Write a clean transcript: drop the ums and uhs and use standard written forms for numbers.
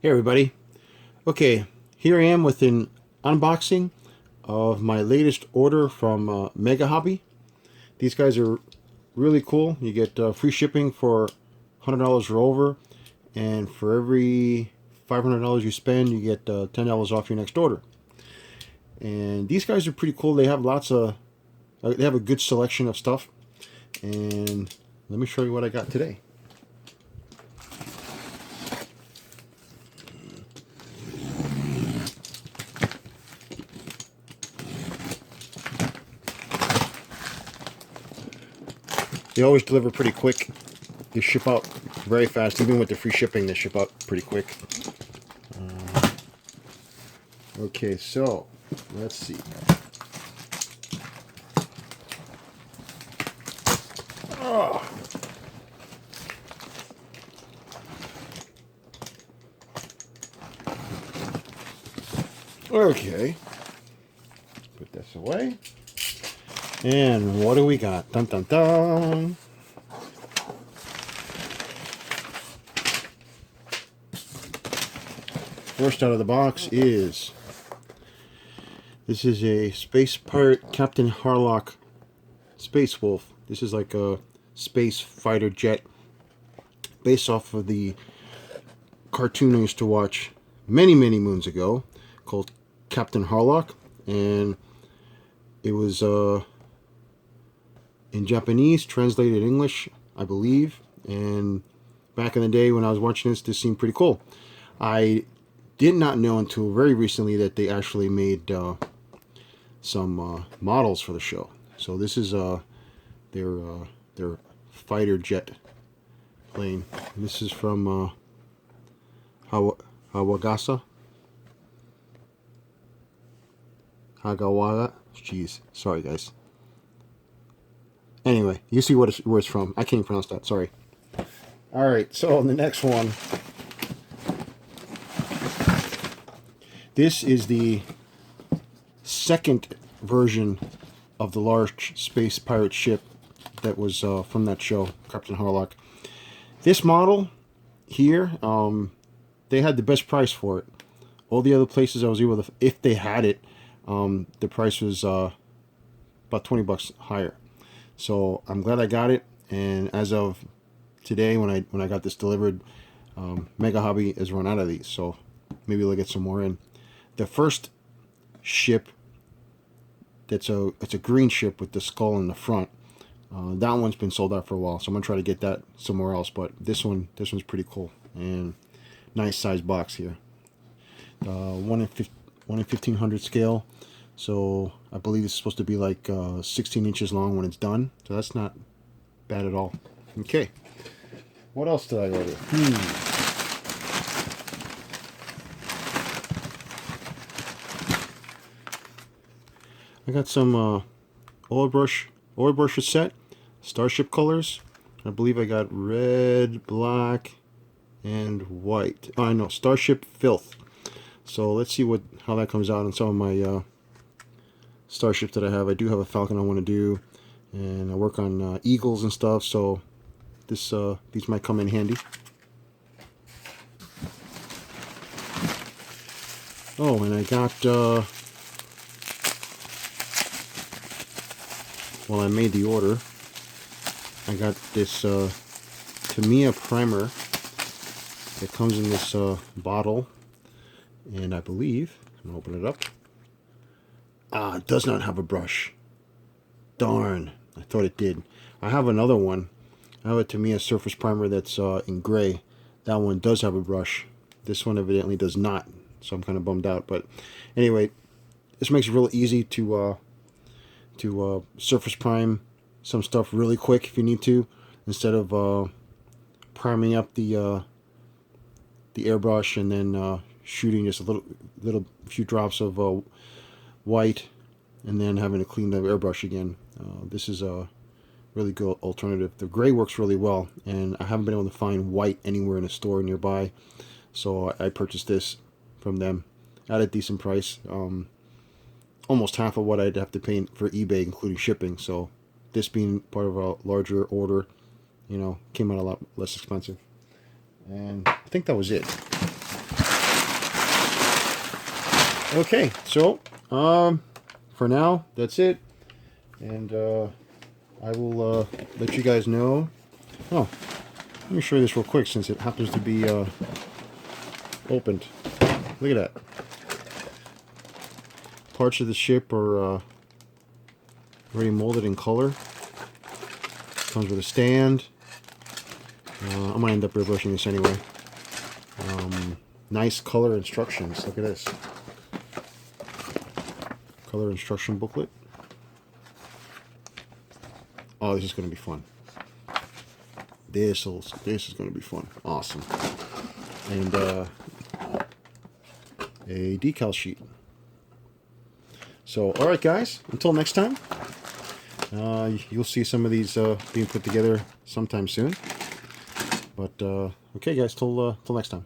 Hey everybody. Okay, here I am with an unboxing of my latest order from MegaHobby. These guys are really cool. You get free shipping for $100 or over, and for every $500 you spend, you get $10 off your next order. And these guys are pretty cool. They have they have a good selection of stuff. And let me show you what I got today. They always deliver pretty quick. They ship out very fast. Even with the free shipping, they ship out pretty quick. Okay, so let's see. Oh. Okay. Put this away. And what do we got? Dun dun dun. First out of the box is this is a Space Pirate Captain Harlock Space Wolf. This is like a space fighter jet based off of the cartoon I used to watch many moons ago called Captain Harlock, and it was in Japanese, translated in English, I believe. And back in the day when I was watching this seemed pretty cool. I did not know until very recently that they actually made some models for the show. So this is their fighter jet plane. This is from Hagawara. Jeez, sorry guys. Anyway, you see where it's from. I can't pronounce that. Sorry. All right. So the next one. This is the second version of the large space pirate ship that was from that show, Captain Harlock. This model here, they had the best price for it. All the other places I was able to, if they had it, the price was about 20 bucks higher. So I'm glad I got it, and as of today, when I got this delivered, MegaHobby has run out of these, so maybe they'll get some more in. The first ship, it's a green ship with the skull in the front. That one's been sold out for a while, so I'm gonna try to get that somewhere else. But this one's pretty cool, and nice size box here. 1 in 1500 scale. So I believe it's supposed to be like 16 inches long when it's done. So that's not bad at all. Okay. What else did I order? I got some oil brush set, starship colors. I believe I got red, black, and white. Oh, no, starship filth. So let's see how that comes out on some of my starships that I have. I do have a Falcon I want to do, and I work on Eagles and stuff, so these might come in handy. Oh, and I got well, I made the order. I got this Tamiya primer that comes in this bottle, and I believe I'm gonna open it up. It does not have a brush. Darn, I thought it did. I have another one. I have a Tamiya surface primer that's in gray. That one does have a brush. This one evidently does not, so I'm kind of bummed out. But anyway, this makes it real easy to surface prime some stuff really quick if you need to, instead of priming up the airbrush and then shooting just a few drops of white and then having to clean the airbrush again. This is a really good alternative. The gray works really well, and I haven't been able to find white anywhere in a store nearby, so I purchased this from them at a decent price. Almost half of what I'd have to pay for eBay, including shipping. So this being part of a larger order, came out a lot less expensive. And I think that was it. Okay, so for now, that's it. And I will let you guys know. Oh, let me show you this real quick since it happens to be opened. Look at that. Parts of the ship are already molded in color. Comes with a stand. I'm going to end up airbrushing this anyway. Nice color instructions. Look at this. Color instruction booklet. Oh, this is going to be fun. This is going to be fun. Awesome. And a decal sheet. So, alright guys, until next time, you'll see some of these being put together sometime soon. But, okay guys, till next time.